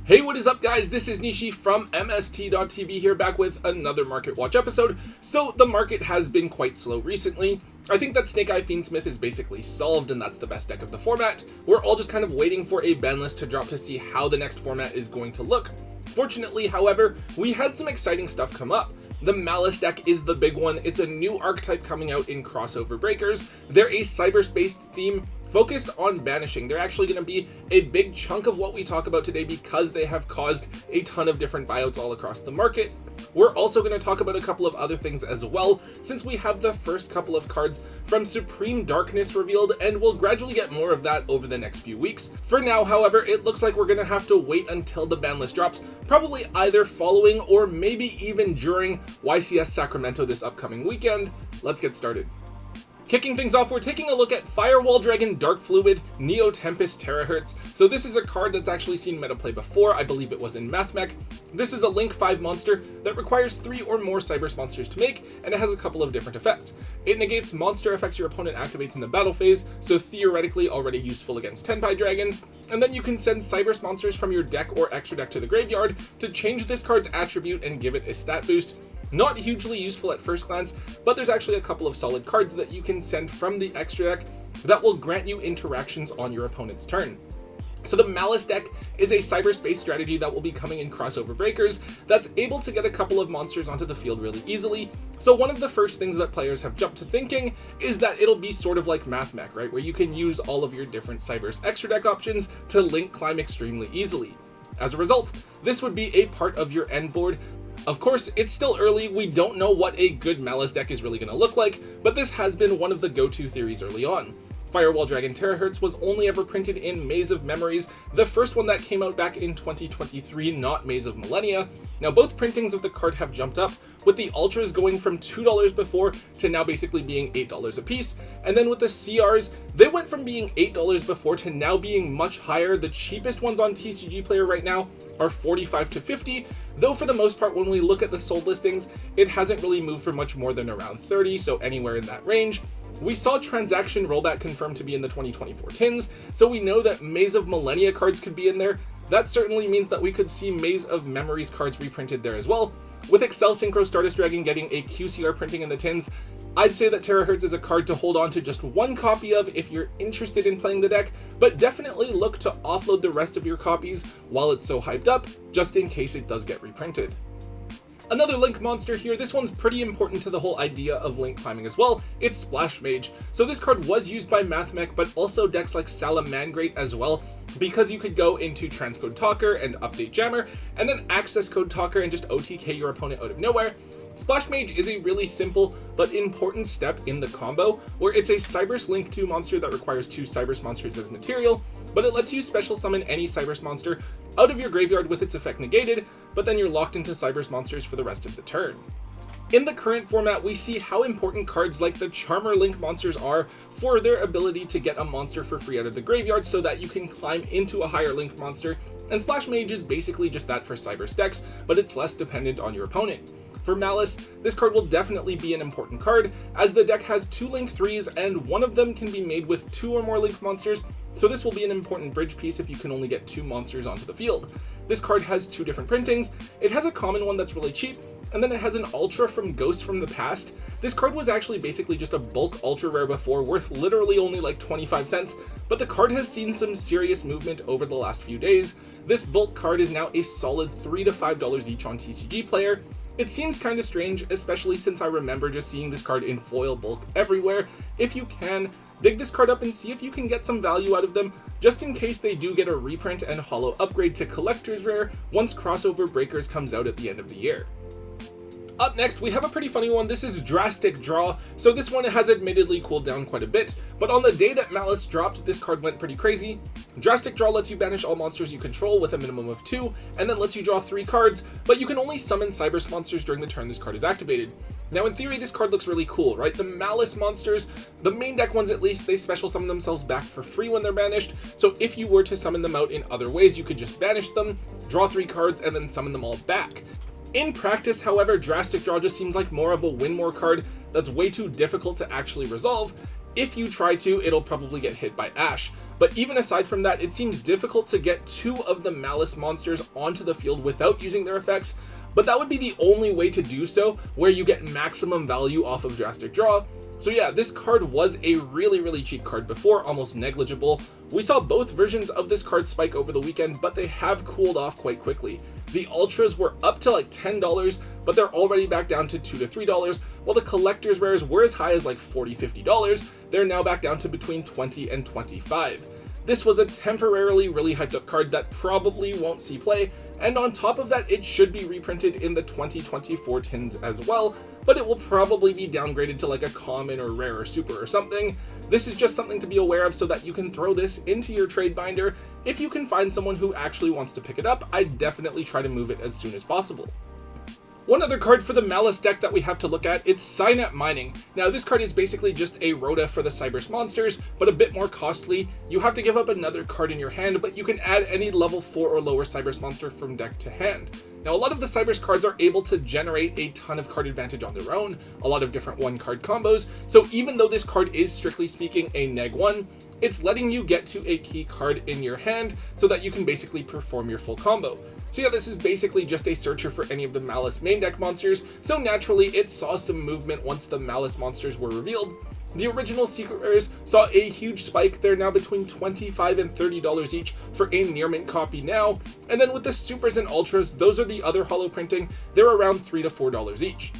Hey, what is up guys? This is Nishi from MST.TV here, back with another Market Watch episode. So the market has been quite slow recently. I think that Snake Eye Fiendsmith is basically solved and that's the best deck of the format. We're all just kind of waiting for a ban list to drop to see how the next format is going to look. Fortunately, however, we had some exciting stuff come up. The Malice deck is the big one. It's a new archetype coming out in Crossover Breakers. They're a cyberspace theme focused on banishing. They're actually going to be a big chunk of what we talk about today because they have caused a ton of different buyouts all across the market. We're also going to talk about a couple of other things as well, since we have the first couple of cards from Supreme Darkness revealed, and we'll gradually get more of that over the next few weeks. For now, however, it looks like we're going to have to wait until the ban list drops, probably either following or maybe even during YCS Sacramento this upcoming weekend. Let's get started. Kicking things off, we're taking a look at Firewall Dragon Dark Fluid Neo Tempest Terahertz. So this is a card that's actually seen meta play before. I believe it was in MathMech. This is a Link 5 monster that requires 3 or more Cyber monsters to make, and it has a couple of different effects. It negates monster effects your opponent activates in the battle phase, so theoretically already useful against Tenpai dragons. And then you can send Cyber monsters from your deck or extra deck to the graveyard to change this card's attribute and give it a stat boost. Not hugely useful at first glance, but there's actually a couple of solid cards that you can send from the extra deck that will grant you interactions on your opponent's turn. So the Malice deck is a cyberspace strategy that will be coming in Crossover Breakers that's able to get a couple of monsters onto the field really easily. So one of the first things that players have jumped to thinking is that it'll be sort of like MathMech, right? Where you can use all of your different Cyber's extra deck options to link climb extremely easily. As a result, this would be a part of your end board. Of course, it's still early, we don't know what a good Malice deck is really going to look like, but this has been one of the go-to theories early on. Firewall Dragon Terahertz was only ever printed in Maze of Memories, the first one that came out back in 2023, not Maze of Millennia. Now both printings of the card have jumped up, with the Ultras going from $2 before to now basically being $8 a piece, and then with the CRs, they went from being $8 before to now being much higher. The cheapest ones on TCG Player right now are $45 to $50, though for the most part when we look at the sold listings, it hasn't really moved for much more than around $30, so anywhere in that range. We saw Transaction Rollback confirmed to be in the 2024 tins, so we know that Maze of Millennia cards could be in there. That certainly means that we could see Maze of Memories cards reprinted there as well. With Excel Synchro Stardust Dragon getting a QCR printing in the tins, I'd say that Terahertz is a card to hold on to just one copy of if you're interested in playing the deck, but definitely look to offload the rest of your copies while it's so hyped up, just in case it does get reprinted. Another Link monster here, this one's pretty important to the whole idea of Link climbing as well, it's Splash Mage. So this card was used by MathMech, but also decks like Salamangreat as well, because you could go into Transcode Talker and update Jammer, and then Access Code Talker and just OTK your opponent out of nowhere. Splash Mage is a really simple but important step in the combo, where it's a Cyberse Link 2 monster that requires 2 Cyberse monsters as material, but it lets you special summon any Cyberse monster out of your graveyard with its effect negated, but then you're locked into Cyberse monsters for the rest of the turn. In the current format, we see how important cards like the Charmer Link monsters are for their ability to get a monster for free out of the graveyard so that you can climb into a higher Link monster, and Splash Mage is basically just that for Cyberse decks, but it's less dependent on your opponent. For Malice, this card will definitely be an important card, as the deck has 2 Link 3s and one of them can be made with 2 or more Link monsters, so this will be an important bridge piece if you can only get 2 monsters onto the field. This card has 2 different printings. It has a common one that's really cheap, and then it has an Ultra from Ghost from the Past. This card was actually basically just a bulk Ultra Rare before, worth literally only like 25 cents, but the card has seen some serious movement over the last few days. This bulk card is now a solid $3 to $5 each on TCG Player. It seems kind of strange, especially since I remember just seeing this card in foil bulk everywhere. If you can, dig this card up and see if you can get some value out of them, just in case they do get a reprint and holo upgrade to Collector's Rare once Crossover Breakers comes out at the end of the year. Up next, we have a pretty funny one. This is Drastic Draw. So this one has admittedly cooled down quite a bit, but on the day that Malice dropped, this card went pretty crazy. Drastic Draw lets you banish all monsters you control with a minimum of 2, and then lets you draw 3 cards, but you can only summon Cyberse monsters during the turn this card is activated. Now in theory, this card looks really cool, right? The Malice monsters, the main deck ones at least, they special summon themselves back for free when they're banished, so if you were to summon them out in other ways, you could just banish them, draw 3 cards, and then summon them all back. In practice, however, Drastic Draw just seems like more of a win more card that's way too difficult to actually resolve. If you try to, it'll probably get hit by Ash. but even aside from that, it seems difficult to get 2 of the Malice monsters onto the field without using their effects, but that would be the only way to do so where you get maximum value off of Drastic Draw. So yeah, this card was a really cheap card before, almost negligible. We saw both versions of this card spike over the weekend, but they have cooled off quite quickly. The Ultras were up to like $10, but they're already back down to $2 to $3, while the Collector's Rares were as high as like $40, $50. They're now back down to between $20 and $25. This was a temporarily really hyped up card that probably won't see play, and on top of that, it should be reprinted in the 2024 tins as well, but it will probably be downgraded to like a common or rare or super or something. This is just something to be aware of so that you can throw this into your trade binder. If you can find someone who actually wants to pick it up, I'd definitely try to move it as soon as possible. One other card for the Malice deck that we have to look at, it's CET Mining. Now this card is basically just a Rhoda for the Cybers monsters, but a bit more costly. You have to give up another card in your hand, but you can add any level 4 or lower Cybers monster from deck to hand. Now a lot of the Cybers cards are able to generate a ton of card advantage on their own, a lot of different 1-card combos, so even though this card is strictly speaking a neg-1, it's letting you get to a key card in your hand so that you can basically perform your full combo. So yeah, this is basically just a searcher for any of the Malice main deck monsters, so naturally it saw some movement once the Malice monsters were revealed. The original Secret Rares saw a huge spike. They're now between $25 and $30 each for a near mint copy now, and then with the Supers and Ultras, those are the other holo printing, they're around $3 to $4 each.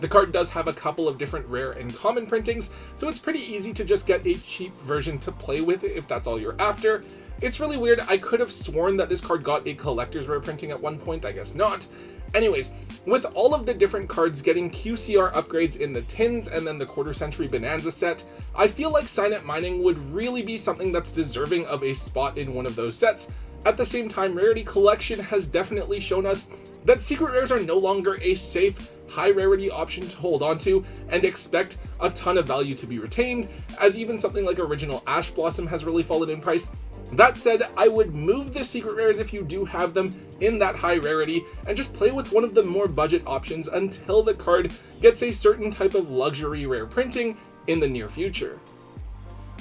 The card does have a couple of different rare and common printings, so it's pretty easy to just get a cheap version to play with if that's all you're after. It's really weird, I could have sworn that this card got a collector's rare printing at one point, I guess not. Anyways, with all of the different cards getting QCR upgrades in the tins and then the quarter century Bonanza set, I feel like CET Mining would really be something that's deserving of a spot in one of those sets. At the same time, Rarity Collection has definitely shown us that Secret Rares are no longer a safe, high rarity option to hold onto and expect a ton of value to be retained, as even something like Original Ash Blossom has really fallen in price. That said, I would move the Secret Rares if you do have them in that high rarity and just play with one of the more budget options until the card gets a certain type of luxury rare printing in the near future.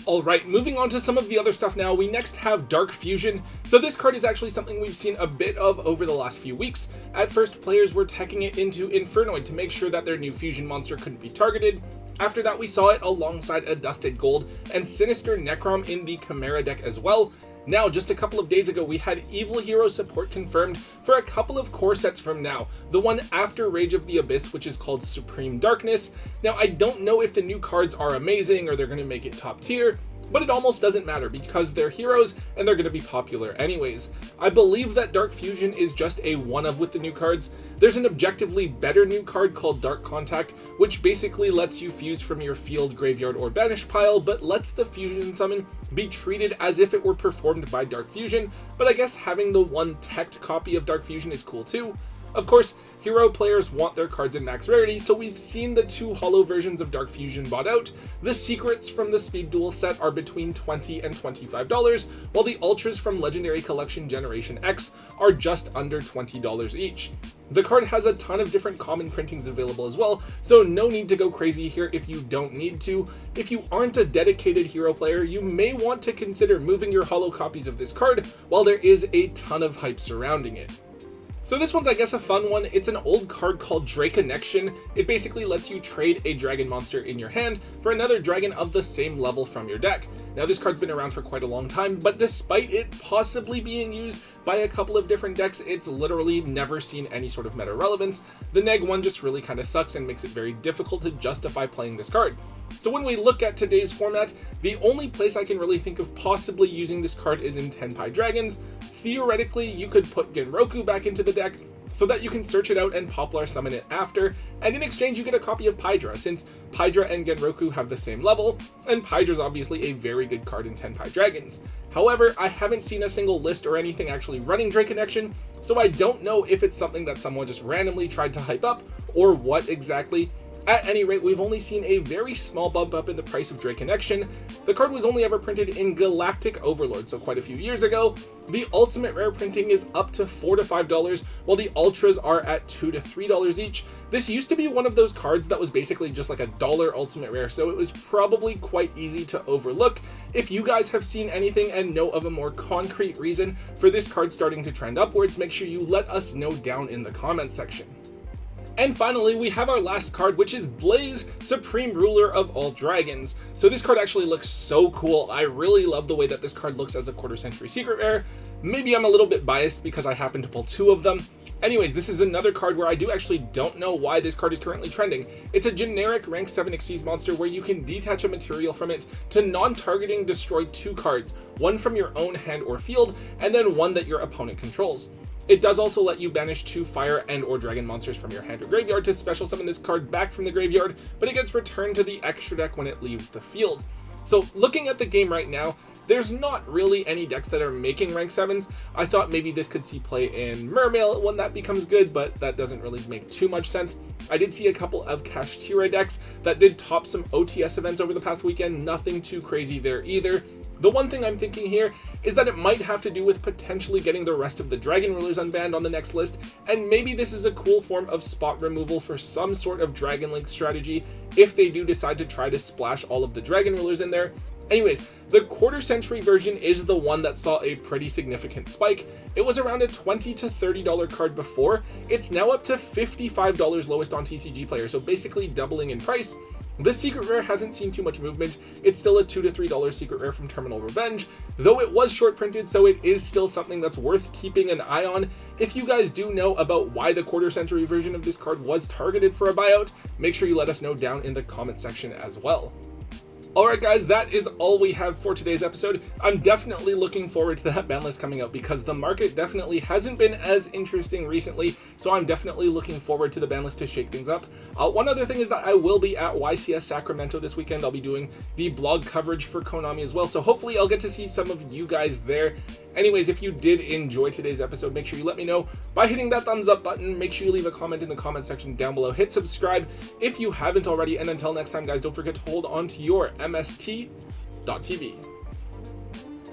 Alright, moving on to some of the other stuff now, we next have Dark Fusion. So this card is actually something we've seen a bit of over the last few weeks. At first, players were teching it into Infernoid to make sure that their new fusion monster couldn't be targeted. After that, we saw it alongside a Dusted Gold and Sinister Necrom in the Chimera deck as well. Now, just a couple of days ago, we had Evil Hero support confirmed for a couple of core sets from now. The one after Rage of the Abyss, which is called Supreme Darkness. Now, I don't know if the new cards are amazing or they're going to make it top tier, but it almost doesn't matter because they're heroes and they're going to be popular anyways. I believe that Dark Fusion is just a one-of with the new cards. There's an objectively better new card called Dark Contact, which basically lets you fuse from your field, graveyard, or banish pile, but lets the fusion summon be treated as if it were performed by Dark Fusion, but I guess having the one teched copy of Dark Fusion is cool too. Of course, hero players want their cards in max rarity, so we've seen the 2 holo versions of Dark Fusion bought out. The secrets from the Speed Duel set are between $20 and $25, while the Ultras from Legendary Collection Generation X are just under $20 each. The card has a ton of different common printings available as well, so no need to go crazy here if you don't need to. If you aren't a dedicated hero player, you may want to consider moving your holo copies of this card while there is a ton of hype surrounding it. So this one's I guess a fun one. It's an old card called Dra Connection. It basically lets you trade a dragon monster in your hand for another dragon of the same level from your deck. Now this card's been around for quite a long time, but despite it possibly being used by a couple of different decks, it's literally never seen any sort of meta relevance. The neg one just really kind of sucks and makes it very difficult to justify playing this card. So when we look at today's format, the only place I can really think of possibly using this card is in Tenpai Dragons. Theoretically, you could put Genroku back into the deck so that you can search it out and Poplar summon it after, and in exchange you get a copy of Pydra, since Pydra and Genroku have the same level, and Pydra's obviously a very good card in Tenpai Dragons. However, I haven't seen a single list or anything actually running Dra Connection, so I don't know if it's something that someone just randomly tried to hype up, or what exactly. At any rate, we've only seen a very small bump up in the price of Dra Connection. The card was only ever printed in Galactic Overlord, so quite a few years ago. The Ultimate Rare printing is up to $4 to $5, while the Ultras are at $2 to $3 each. This used to be one of those cards that was basically just like $1 Ultimate Rare, so it was probably quite easy to overlook. If you guys have seen anything and know of a more concrete reason for this card starting to trend upwards, make sure you let us know down in the comment section. And finally, we have our last card, which is Blaze, Supreme Ruler of all Dragons. So this card actually looks so cool. I really love the way that this card looks as a quarter century secret rare. Maybe I'm a little bit biased because I happen to pull 2 of them. Anyways, this is another card where I actually don't know why this card is currently trending. It's a generic rank 7 Xyz monster where you can detach a material from it to non-targeting destroy 2 cards, one from your own hand or field, and then one that your opponent controls. It does also let you banish 2 fire and or dragon monsters from your hand or graveyard to special summon this card back from the graveyard, but it gets returned to the extra deck when it leaves the field. So looking at the game right now, there's not really any decks that are making rank 7s. I thought maybe this could see play in Mermail when that becomes good, but that doesn't really make too much sense. I did see a couple of Kashtira decks that did top some OTS events over the past weekend, nothing too crazy there either. The one thing I'm thinking here is that it might have to do with potentially getting the rest of the Dragon Rulers unbanned on the next list, and maybe this is a cool form of spot removal for some sort of Dragon Link strategy if they do decide to try to splash all of the Dragon Rulers in there. Anyways, the quarter century version is the one that saw a pretty significant spike. It was around a $20 to $30 card before. It's now up to $55 lowest on TCG Player, so basically doubling in price. This secret rare hasn't seen too much movement. It's still a $2 to $3 secret rare from Terminal Revenge, though it was short printed, so it is still something that's worth keeping an eye on. If you guys do know about why the quarter century version of this card was targeted for a buyout, make sure you let us know down in the comment section as well. Alright guys, that is all we have for today's episode. I'm definitely looking forward to that ban list coming out because the market definitely hasn't been as interesting recently, so I'm definitely looking forward to the ban list to shake things up. One other thing is that I will be at YCS Sacramento this weekend. I'll be doing the blog coverage for Konami as well, so hopefully I'll get to see some of you guys there. Anyways, if you did enjoy today's episode, make sure you let me know by hitting that thumbs up button. Make sure you leave a comment in the comment section down below. Hit subscribe if you haven't already, and until next time guys, don't forget to hold on to your MST.TV.